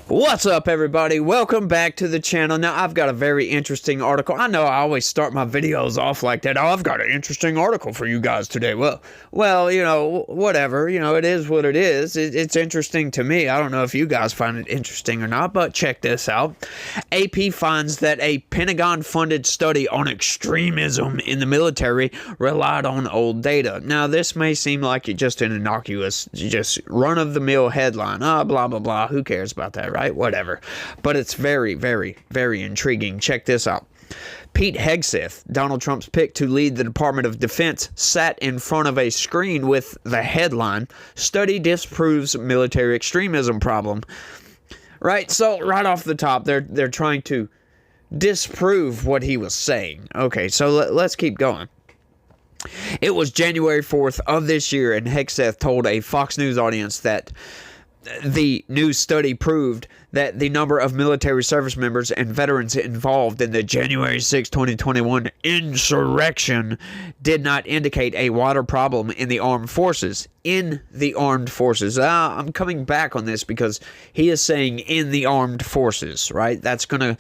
What's up, everybody? Welcome back to the channel. Now, I've got a very interesting article. I know I always start my videos off like that. Oh, I've got an interesting article for you guys today. Well, you know, whatever. You know, it is what it is. It's interesting to me. I don't know if you guys find it interesting or not, but check this out. AP finds that a Pentagon-funded study on extremism in the military relied on old data. Now, this may seem like it's just an innocuous, just run-of-the-mill headline. Blah, blah, blah. Who cares about that, right? Whatever. But it's very, very, very intriguing. Check this out. Pete Hegseth, Donald Trump's pick to lead the Department of Defense, sat in front of a screen with the headline, "Study Disproves Military Extremism Problem." Right? So, right off the top, they're trying to disprove what he was saying. Okay, so let's keep going. It was January 4th of this year, and Hegseth told a Fox News audience that the new study proved that the number of military service members and veterans involved in the January 6, 2021 insurrection did not indicate a wider problem in the armed forces. I'm coming back on this because he is saying in the armed forces, right? That's gonna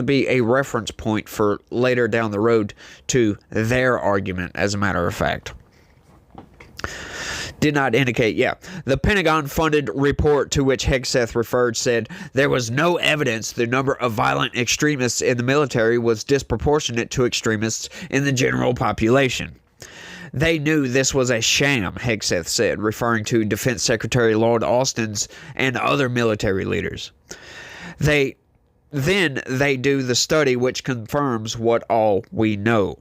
be a reference point for later down the road to their argument, as a matter of fact. Did not indicate, yeah. The Pentagon-funded report to which Hegseth referred said there was no evidence the number of violent extremists in the military was disproportionate to extremists in the general population. They knew this was a sham, Hegseth said, referring to Defense Secretary Lloyd Austin's and other military leaders. Then they do the study which confirms what all we know.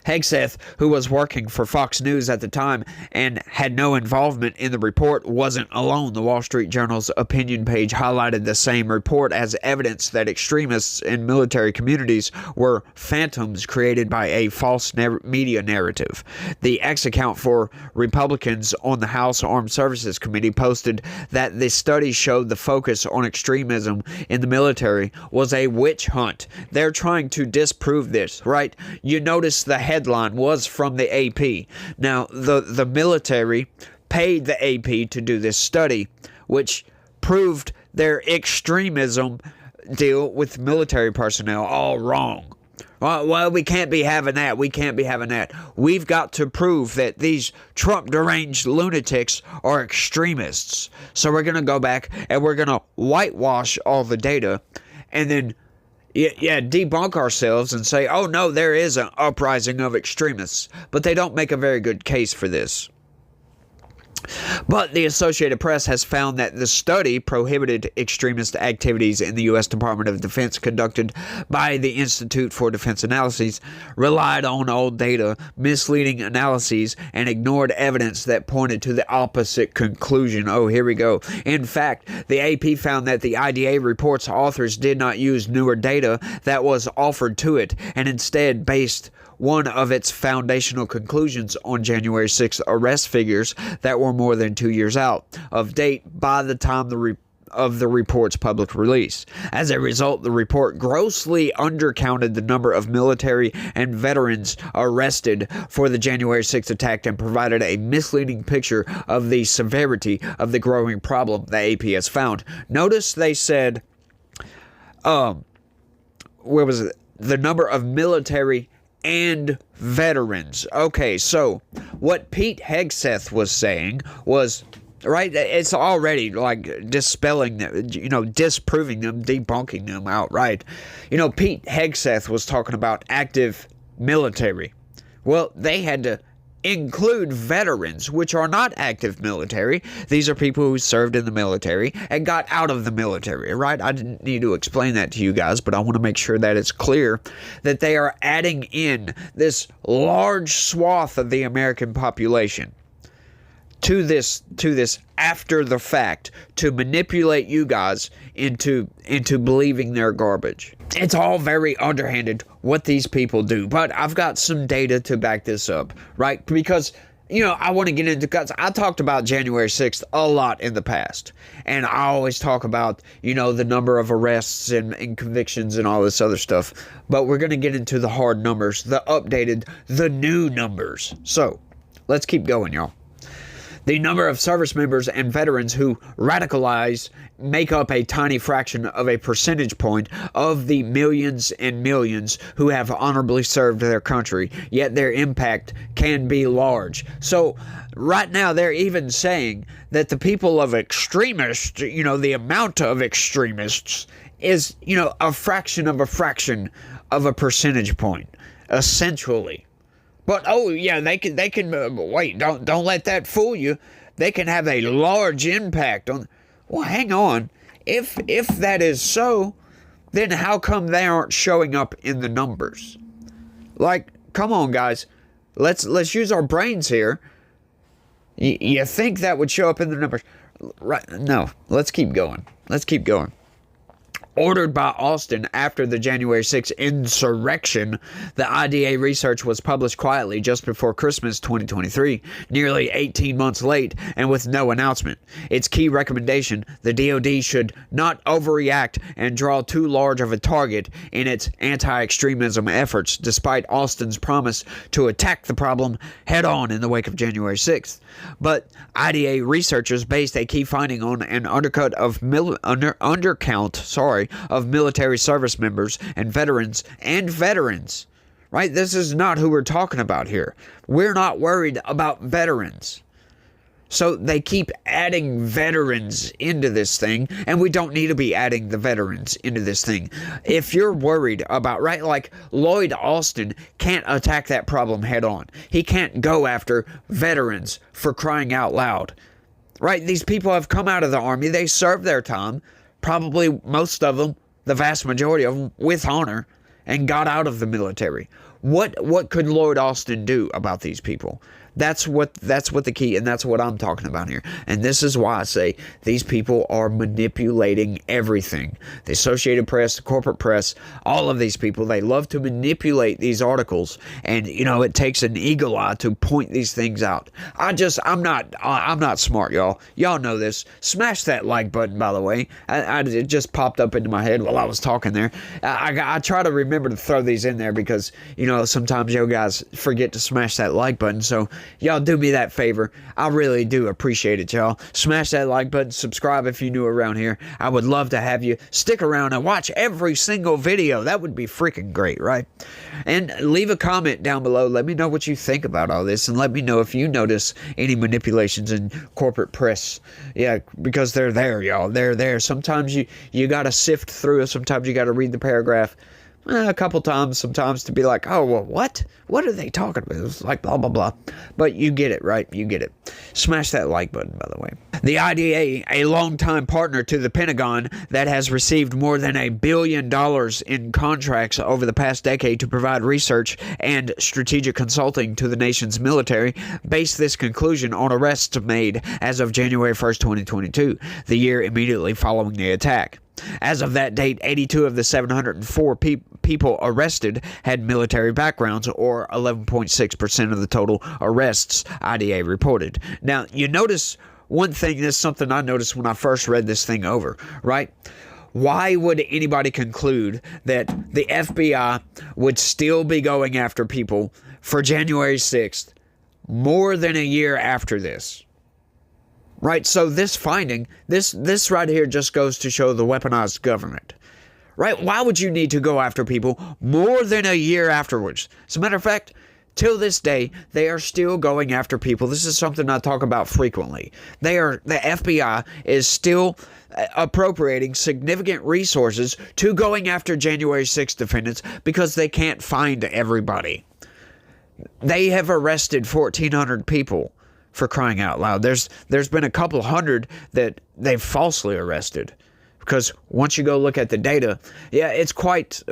Hegseth, who was working for Fox News at the time and had no involvement in the report, wasn't alone. The Wall Street Journal's opinion page highlighted the same report as evidence that extremists in military communities were phantoms created by a false media narrative. The ex-account for Republicans on the House Armed Services Committee posted that the study showed the focus on extremism in the military was a witch hunt. They're trying to disprove this, right? You notice the headline was from the AP. Now, the military paid the AP to do this study, which proved their extremism deal with military personnel all wrong. Well, we can't be having that. We can't be having that. We've got to prove that these Trump deranged lunatics are extremists. So we're going to go back and we're going to whitewash all the data and then debunk ourselves and say, oh no, there is an uprising of extremists. But they don't make a very good case for this. But the Associated Press has found that the study prohibited extremist activities in the U.S. Department of Defense conducted by the Institute for Defense Analyses relied on old data, misleading analyses, and ignored evidence that pointed to the opposite conclusion. Oh, here we go. In fact, the AP found that the IDA report's authors did not use newer data that was offered to it, and instead based one of its foundational conclusions on January 6th arrest figures that were more than 2 years out of date by the time of the report's public release. As a result, the report grossly undercounted the number of military and veterans arrested for the January 6th attack and provided a misleading picture of the severity of the growing problem the AP has found. Notice they said, where was it? The number of military and veterans. Okay, so what Pete Hegseth was saying was, right, it's already like dispelling them, disproving them, debunking them outright. Pete Hegseth was talking about active military. Well, they had to include veterans, which are not active military. These are people who served in the military and got out of the military, right? I didn't need to explain that to you guys, but I want to make sure that it's clear that they are adding in this large swath of the American population to this after the fact to manipulate you guys into believing they're garbage. It's all very underhanded what these people do, but I've got some data to back this up, right? Because I want to get into cuts. I talked about January 6th a lot in the past, and I always talk about the number of arrests and convictions and all this other stuff, but we're going to get into the hard numbers, the updated, the new numbers. So let's keep going, y'all. The number of service members and veterans who radicalized make up a tiny fraction of a percentage point of the millions and millions who have honorably served their country, yet their impact can be large. So right now they're even saying that the people of extremists, the amount of extremists is, a fraction of a percentage point, essentially. But they can wait. Don't let that fool you. They can have a large impact on. Well, hang on. If that is so, then how come they aren't showing up in the numbers? Like, come on, guys. Let's use our brains here. You think that would show up in the numbers? Right? No. Let's keep going. Ordered by Austin after the January 6th insurrection, the IDA research was published quietly just before Christmas 2023, nearly 18 months late and with no announcement. Its key recommendation, the DoD should not overreact and draw too large of a target in its anti-extremism efforts, despite Austin's promise to attack the problem head-on in the wake of January 6th. But IDA researchers based a key finding on an undercount of military service members and veterans, right? This is not who we're talking about here. We're not worried about veterans. So they keep adding veterans into this thing, and we don't need to be adding the veterans into this thing. If you're worried about, right, like Lloyd Austin can't attack that problem head on. He can't go after veterans, for crying out loud. Right? These people have come out of the Army. They served their time. Probably most of them, the vast majority of them, with honor, and got out of the military. What could Lloyd Austin do about these people? That's what the key, and that's what I'm talking about here. And this is why I say these people are manipulating everything. The Associated Press, the corporate press, all of these people, they love to manipulate these articles, and it takes an eagle eye to point these things out. I'm not smart, y'all. Y'all know this. Smash that like button, by the way. It just popped up into my head while I was talking there. I try to remember to throw these in there because sometimes you guys forget to smash that like button. So y'all do me that favor. I really do appreciate it, y'all. Smash that like button. Subscribe if you're new around here. I would love to have you stick around and watch every single video. That would be freaking great, right? And leave a comment down below. Let me know what you think about all this, and let me know if you notice any manipulations in corporate press. Yeah, because they're there, y'all. They're there. Sometimes you got to sift through it. Sometimes you got to read the paragraph a couple times, sometimes, to be like, oh, well, what are they talking about? It's like blah, blah, blah. But you get it, right? You get it. Smash that like button, by the way. The IDA, a longtime partner to the Pentagon that has received more than $1 billion in contracts over the past decade to provide research and strategic consulting to the nation's military, based this conclusion on arrests made as of January 1st, 2022, the year immediately following the attack. As of that date, 82 of the 704 people arrested had military backgrounds, or 11.6% of the total arrests, IDA reported. Now, you notice one thing. This is something I noticed when I first read this thing over, right? Why would anybody conclude that the FBI would still be going after people for January 6th more than a year after this? Right, so this finding, this right here just goes to show the weaponized government. Right, why would you need to go after people more than a year afterwards? As a matter of fact, till this day, they are still going after people. This is something I talk about frequently. The FBI is still appropriating significant resources to going after January 6th defendants because they can't find everybody. They have arrested 1,400 people. For crying out loud. There's been a couple hundred that they've falsely arrested. Because once you go look at the data, yeah, it's quite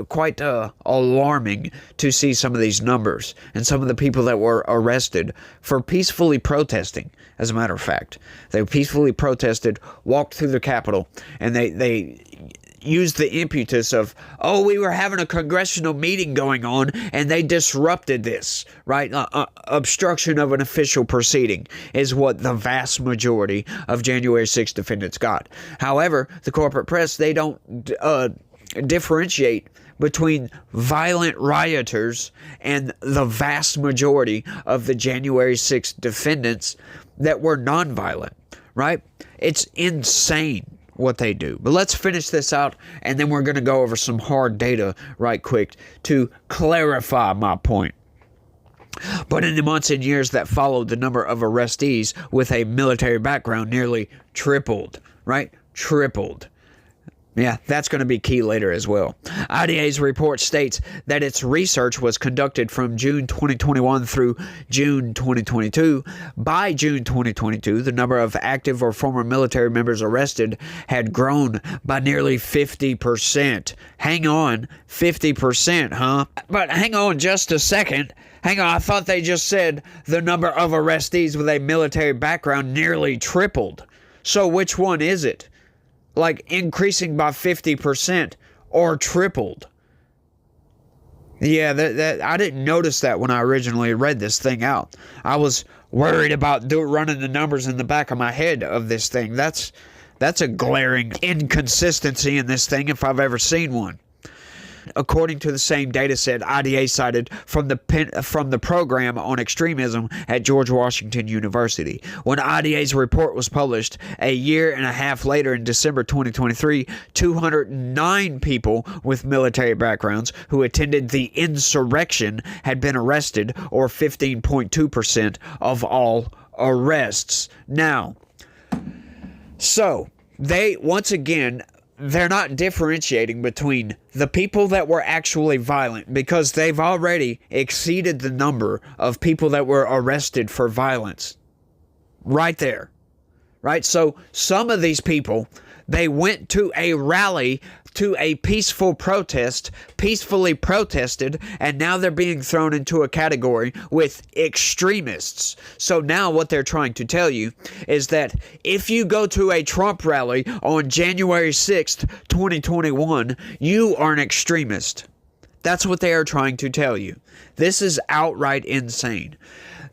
alarming to see some of these numbers and some of the people that were arrested for peacefully protesting. As a matter of fact, they peacefully protested, walked through the Capitol, and they used the impetus of, oh, we were having a congressional meeting going on and they disrupted this, right? Obstruction of an official proceeding is what the vast majority of January 6th defendants got. However, the corporate press, they don't differentiate between violent rioters and the vast majority of the January 6th defendants that were nonviolent, right? It's insane what they do. But let's finish this out, and then we're going to go over some hard data right quick to clarify my point. But in the months and years that followed, the number of arrestees with a military background nearly tripled, right? Tripled. Yeah, that's going to be key later as well. IDA's report states that its research was conducted from June 2021 through June 2022. By June 2022, the number of active or former military members arrested had grown by nearly 50%. Hang on, 50%, huh? But hang on just a second. Hang on, I thought they just said the number of arrestees with a military background nearly tripled. So which one is it? Like increasing by 50% or tripled? Yeah, that I didn't notice that when I originally read this thing out. I was worried about running the numbers in the back of my head of this thing. That's a glaring inconsistency in this thing if I've ever seen one. According to the same data set IDA cited from the program on extremism at George Washington University. When IDA's report was published a year and a half later in December 2023, 209 people with military backgrounds who attended the insurrection had been arrested, or 15.2% of all arrests. Now, so they, once again, they're not differentiating between the people that were actually violent, because they've already exceeded the number of people that were arrested for violence. Right there. Right? So some of these people, they went to a rally, to a peaceful protest, peacefully protested, and now they're being thrown into a category with extremists. So now what they're trying to tell you is that if you go to a Trump rally on January 6th, 2021, you are an extremist. That's what they are trying to tell you. This is outright insane.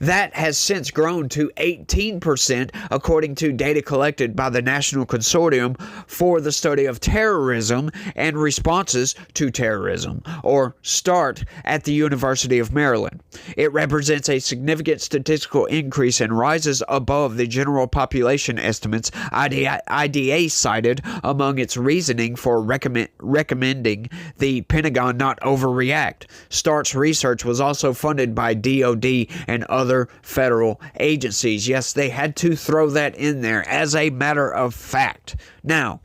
That has since grown to 18%, according to data collected by the National Consortium for the Study of Terrorism and Responses to Terrorism, or START, at the University of Maryland. It represents a significant statistical increase and rises above the general population estimates IDA cited among its reasoning for recommending the Pentagon not overreact. START's research was also funded by DoD and other federal agencies. Yes, they had to throw that in there as a matter of fact. Now,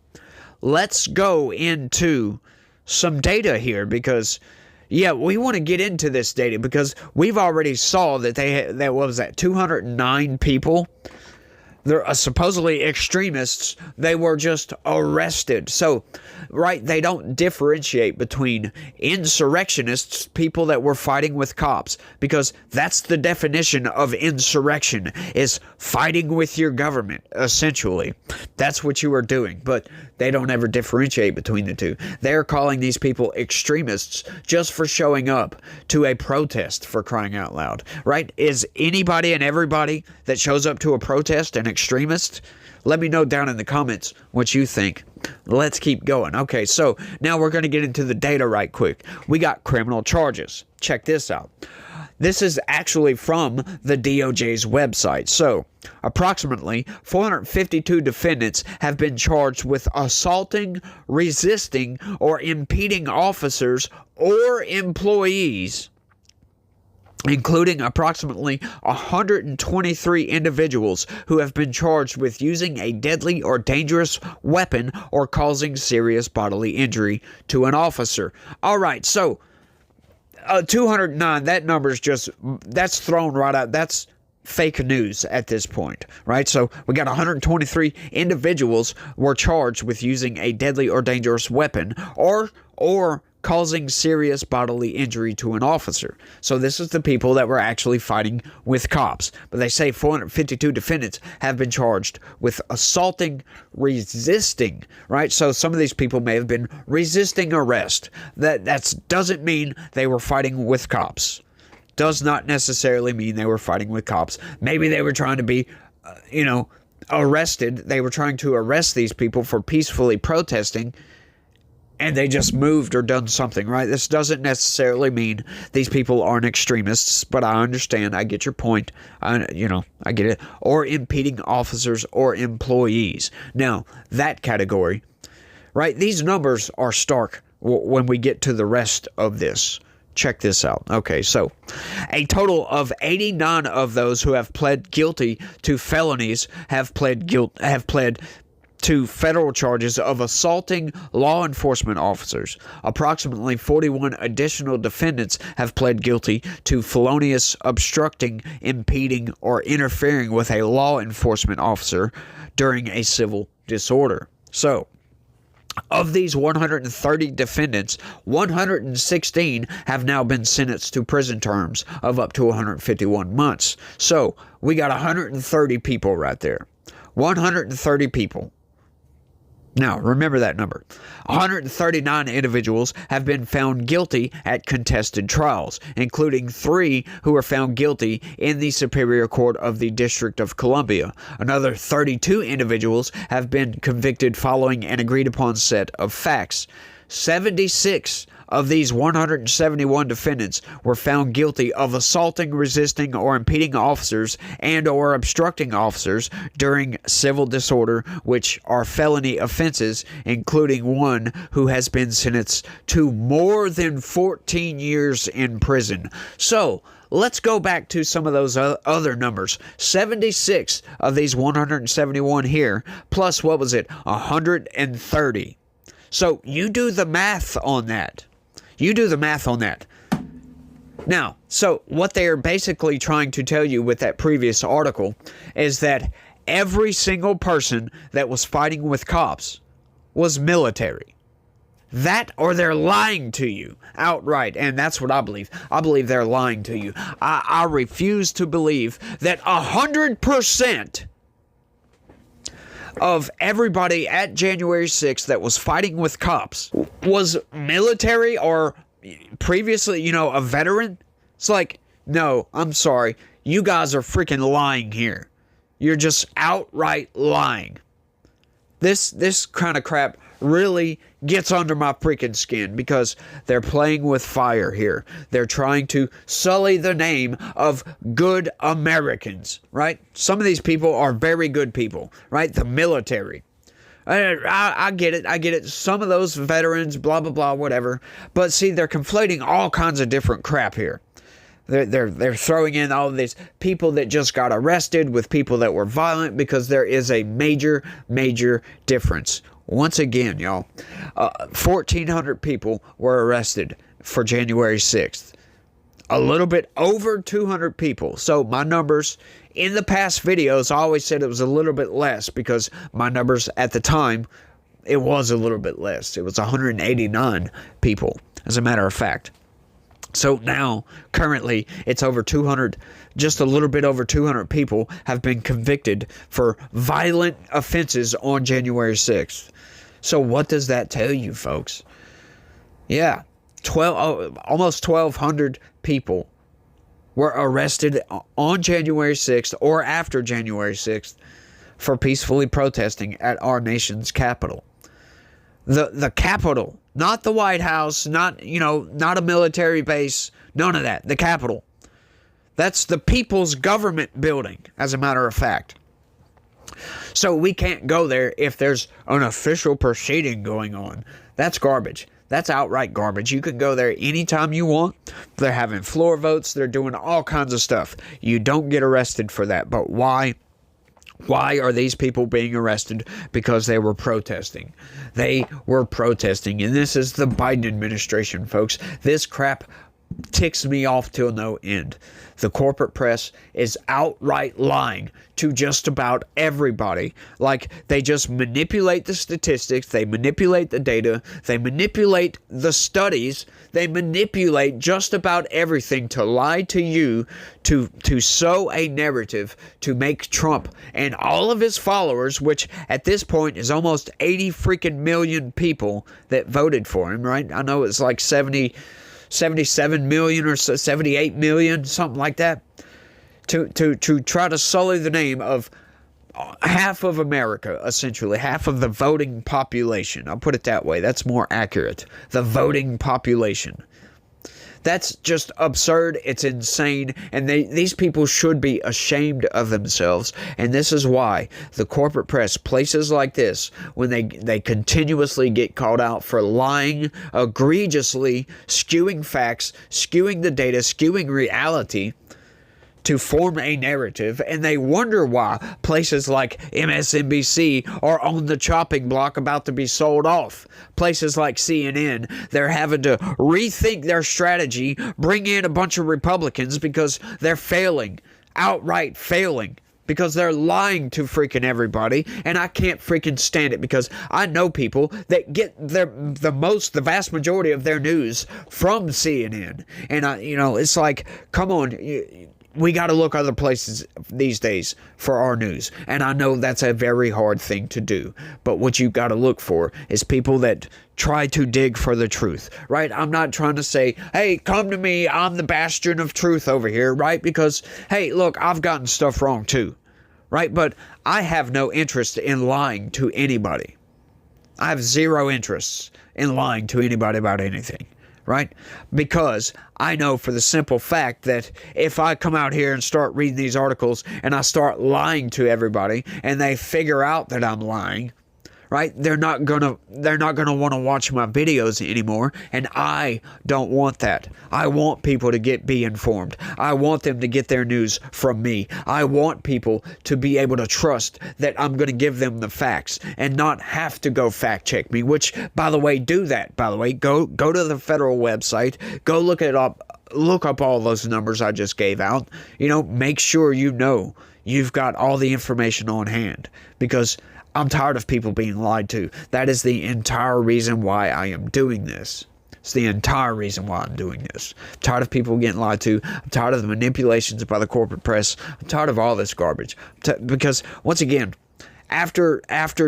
let's go into some data here, because yeah, we want to get into this data because we've already saw that what was that, 209 people. They're supposedly extremists. They were just arrested. So, right, they don't differentiate between insurrectionists, people that were fighting with cops, because that's the definition of insurrection, is fighting with your government, essentially. That's what you are doing, but they don't ever differentiate between the two. They're calling these people extremists just for showing up to a protest, for crying out loud, right? Is anybody and everybody that shows up to a protest an extremist? Let me know down in the comments what you think. Let's keep going. Okay, so now we're going to get into the data right quick. We got criminal charges. Check this out. This is actually from the DOJ's website. So, approximately 452 defendants have been charged with assaulting, resisting, or impeding officers or employees, including approximately 123 individuals who have been charged with using a deadly or dangerous weapon or causing serious bodily injury to an officer. All right, so 209, that number is just, that's thrown right out. That's fake news at this point, right? So we got 123 individuals were charged with using a deadly or dangerous weapon or causing serious bodily injury to an officer. So this is the people that were actually fighting with cops. But they say 452 defendants have been charged with assaulting, resisting, right? So some of these people may have been resisting arrest. That doesn't mean they were fighting with cops. Does not necessarily mean they were fighting with cops. Maybe they were trying to be, arrested. They were trying to arrest these people for peacefully protesting, and they just moved or done something, right? This doesn't necessarily mean these people aren't extremists, but I understand. I get your point. I get it. Or impeding officers or employees. Now, that category, right? These numbers are stark when we get to the rest of this. Check this out. Okay, so a total of 89 of those who have pled guilty to felonies have pled to federal charges of assaulting law enforcement officers. Approximately 41 additional defendants have pled guilty to felonious obstructing, impeding, or interfering with a law enforcement officer during a civil disorder. So, of these 130 defendants, 116 have now been sentenced to prison terms of up to 151 months. So, we got 130 people right there. 130 people. Now, remember that number. 139 individuals have been found guilty at contested trials, including 3 who were found guilty in the Superior Court of the District of Columbia. Another 32 individuals have been convicted following an agreed-upon set of facts. 76 of these 171 defendants were found guilty of assaulting, resisting, or impeding officers and or obstructing officers during civil disorder, which are felony offenses, including one who has been sentenced to more than 14 years in prison. So, let's go back to some of those other numbers. 76 of these 171 here, plus what was it? 130. So you do the math on that. Now, so what they're basically trying to tell you with that previous article is that every single person that was fighting with cops was military. That, or they're lying to you outright, and that's what I believe. I believe they're lying to you. I refuse to believe that 100% of everybody at January 6th that was fighting with cops was military or previously, a veteran. It's like, no, I'm sorry. You guys are freaking lying here. You're just outright lying. This kind of crap really gets under my freaking skin because they're playing with fire here. They're trying to sully the name of good Americans, right? Some of these people are very good people, right? The military. I get it. Some of those veterans, blah, blah, blah, whatever. But see, they're conflating all kinds of different crap here. They're throwing in all of these people that just got arrested with people that were violent because there is a major difference. Once again, y'all, 1,400 people were arrested for January 6th. A little bit over 200 people. So my numbers in the past videos, I always said it was a little bit less because my numbers at the time, it was a little bit less. It was 189 people, as a matter of fact. So now, currently, it's over 200, just a little bit over 200 people have been convicted for violent offenses on January 6th. So what does that tell you, folks? Yeah, almost 1,200 people were arrested on January 6th or after January 6th for peacefully protesting at our nation's capital. The Capitol, not the White House, not a military base, none of that. The Capitol. That's the people's government building, as a matter of fact. So we can't go there if there's an official proceeding going on. That's garbage. That's outright garbage. You can go there anytime you want. They're having floor votes. They're doing all kinds of stuff. You don't get arrested for that. But why? Why are these people being arrested? Because they were protesting. They were protesting. And this is the Biden administration, folks. This crap ticks me off till no end. The corporate press is outright lying to just about everybody. Like, they just manipulate the statistics, they manipulate the data, they manipulate the studies, they manipulate just about everything to lie to you, to sow a narrative, to make Trump and all of his followers, which at this point is almost 80 freaking million people that voted for him, right? I know it's like 77 million or 78 million, something like that, to try to sully the name of half of America, essentially, half of the voting population. I'll put it that way. That's more accurate. The voting population. That's just absurd. It's insane. And these people should be ashamed of themselves. And this is why the corporate press, places like this, when they continuously get called out for lying egregiously, skewing facts, skewing the data, skewing reality, to form a narrative, and they wonder why places like MSNBC are on the chopping block about to be sold off. Places like CNN, they're having to rethink their strategy, bring in a bunch of Republicans because they're failing, outright failing, because they're lying to freaking everybody, and I can't freaking stand it because I know people that get the vast majority of their news from CNN, and it's like, come on. We got to look other places these days for our news. And I know that's a very hard thing to do. But what you got to look for is people that try to dig for the truth, right? I'm not trying to say, hey, come to me. I'm the bastion of truth over here, right? Because, hey, look, I've gotten stuff wrong too, right? But I have no interest in lying to anybody. I have zero interests in lying to anybody about anything. Right? Because I know for the simple fact that if I come out here and start reading these articles and I start lying to everybody and they figure out that I'm lying, right? They're not gonna want to watch my videos anymore, and I don't want that. I want people to be informed. I want them to get their news from me. I want people to be able to trust that I'm going to give them the facts and not have to go fact check me, which, by the way, do that. By the way, go to the federal website, go look up all those numbers I just gave out. Make sure you've got all the information on hand, because I'm tired of people being lied to. That is the entire reason why I am doing this. It's the entire reason why I'm doing this. I'm tired of people getting lied to. I'm tired of the manipulations by the corporate press. I'm tired of all this garbage. Because, once again, after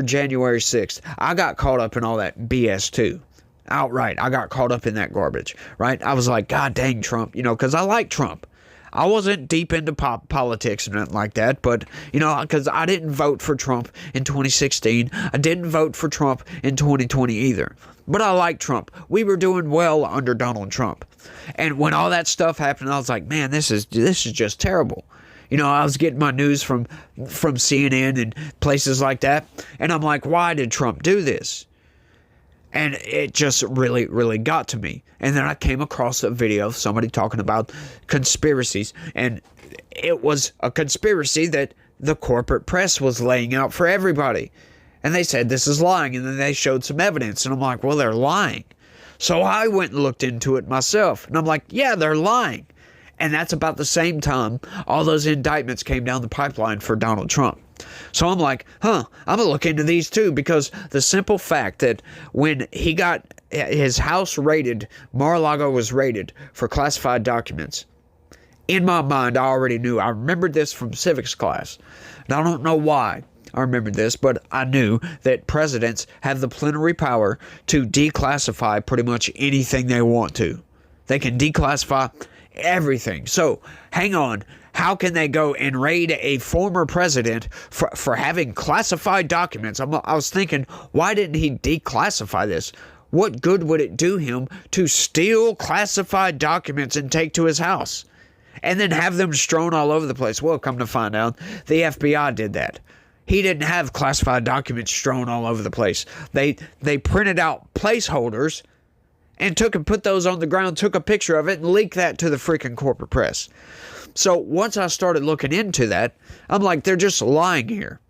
January 6th, I got caught up in all that BS too. Outright, I got caught up in that garbage, right? I was like, God dang Trump, because I like Trump. I wasn't deep into politics or nothing like that, but, because I didn't vote for Trump in 2016. I didn't vote for Trump in 2020 either. But I like Trump. We were doing well under Donald Trump. And when all that stuff happened, I was like, man, this is just terrible. I was getting my news from CNN and places like that. And I'm like, why did Trump do this? And it just really, really got to me. And then I came across a video of somebody talking about conspiracies. And it was a conspiracy that the corporate press was laying out for everybody. And they said this is lying. And then they showed some evidence. And I'm like, well, they're lying. So I went and looked into it myself. And I'm like, yeah, they're lying. And that's about the same time all those indictments came down the pipeline for Donald Trump. So I'm like, I'm going to look into these too, because the simple fact that when he got his house raided, Mar-a-Lago was raided for classified documents, in my mind, I already knew. I remembered this from civics class. And I don't know why I remembered this, but I knew that presidents have the plenary power to declassify pretty much anything they want to. They can declassify everything. So, hang on. How can they go and raid a former president for having classified documents? I was thinking, why didn't he declassify this? What good would it do him to steal classified documents and take to his house? And then have them strewn all over the place? Well, come to find out, the FBI did that. He didn't have classified documents strewn all over the place. They printed out placeholders and put those on the ground, took a picture of it, and leaked that to the freaking corporate press. So once I started looking into that, I'm like, they're just lying here.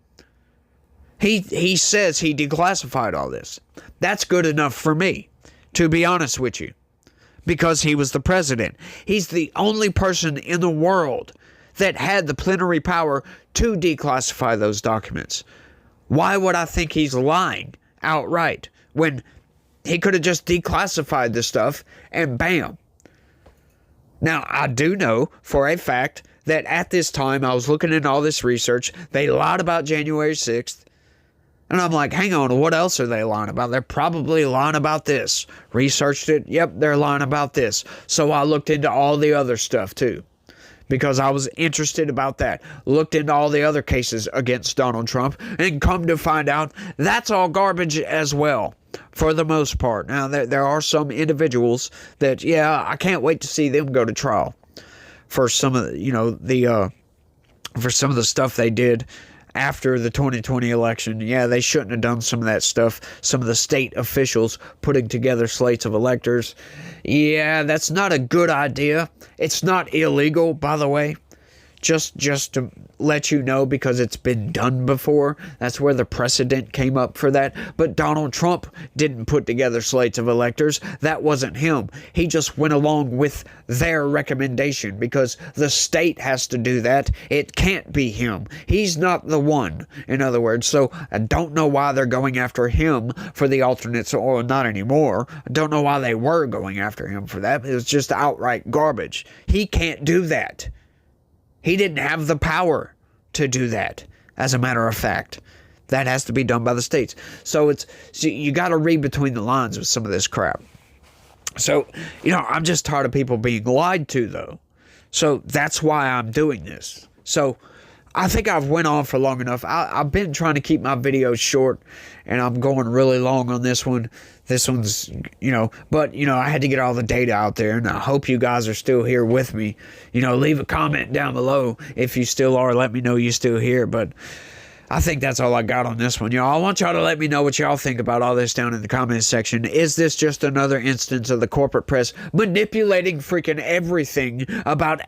He says he declassified all this. That's good enough for me, to be honest with you, because he was the president. He's the only person in the world that had the plenary power to declassify those documents. Why would I think he's lying outright when he could have just declassified this stuff and bam? Now, I do know for a fact that at this time, I was looking into all this research. They lied about January 6th. And I'm like, hang on, what else are they lying about? They're probably lying about this. Researched it. Yep, they're lying about this. So I looked into all the other stuff too. because I was interested about that. Looked into all the other cases against Donald Trump, and come to find out that's all garbage as well, for the most part. Now, there are some individuals that, yeah, I can't wait to see them go to trial for some of the, for some of the stuff they did after the 2020 election. Yeah, they shouldn't have done some of that stuff. Some of the state officials putting together slates of electors. Yeah, that's not a good idea. It's not illegal, by the way. Just to let you know, because it's been done before. That's where the precedent came up for that. But Donald Trump didn't put together slates of electors. That wasn't him. He just went along with their recommendation because the state has to do that. It can't be him. He's not the one, in other words. So I don't know why they're going after him for the alternates, or not anymore. I don't know why they were going after him for that. It was just outright garbage. He can't do that. He didn't have the power to do that, as a matter of fact. That has to be done by the states. So you got to read between the lines with some of this crap. So, I'm just tired of people being lied to, though. So that's why I'm doing this. So I think I've went on for long enough. I've been trying to keep my videos short, and I'm going really long on this one. This one's, but, I had to get all the data out there, and I hope you guys are still here with me. Leave a comment down below if you still are. Let me know you still here, but I think that's all I got on this one. I want y'all to let me know what y'all think about all this down in the comments section. Is this just another instance of the corporate press manipulating freaking everything about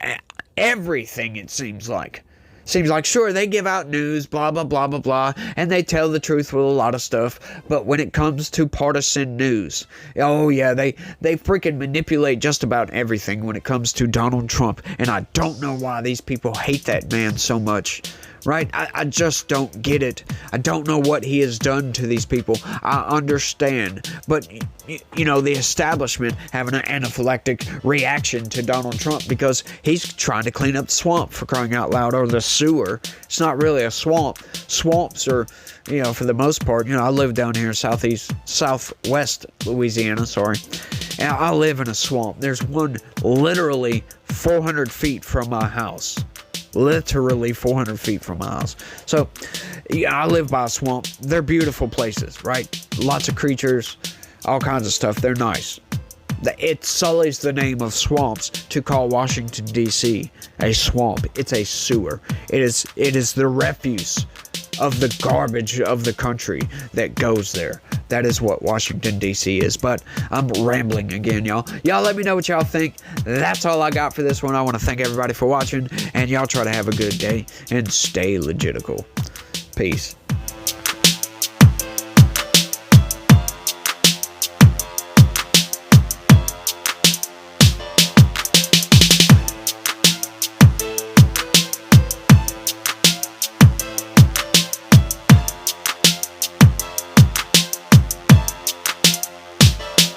everything, it seems like? Seems like, sure, they give out news, blah, blah, blah, blah, blah, and they tell the truth with a lot of stuff, but when it comes to partisan news, oh yeah, they freaking manipulate just about everything when it comes to Donald Trump, and I don't know why these people hate that man so much. Right? I just don't get it. I don't know what he has done to these people. I understand. But, the establishment having an anaphylactic reaction to Donald Trump because he's trying to clean up the swamp, for crying out loud, or the sewer. It's not really a swamp. Swamps are, for the most part, I live down here in southwest Louisiana, and I live in a swamp. There's one literally 400 feet from my house. Literally 400 feet from my house. So, I live by a swamp. They're beautiful places, right? Lots of creatures, all kinds of stuff. They're nice. It sullies the name of swamps to call Washington, D.C. a swamp. It's a sewer. It is the refuse of the garbage of the country that goes there. That is what Washington, D.C. is. But I'm rambling again, y'all. Y'all let me know what y'all think. That's all I got for this one. I want to thank everybody for watching, and y'all try to have a good day and stay legitical. Peace.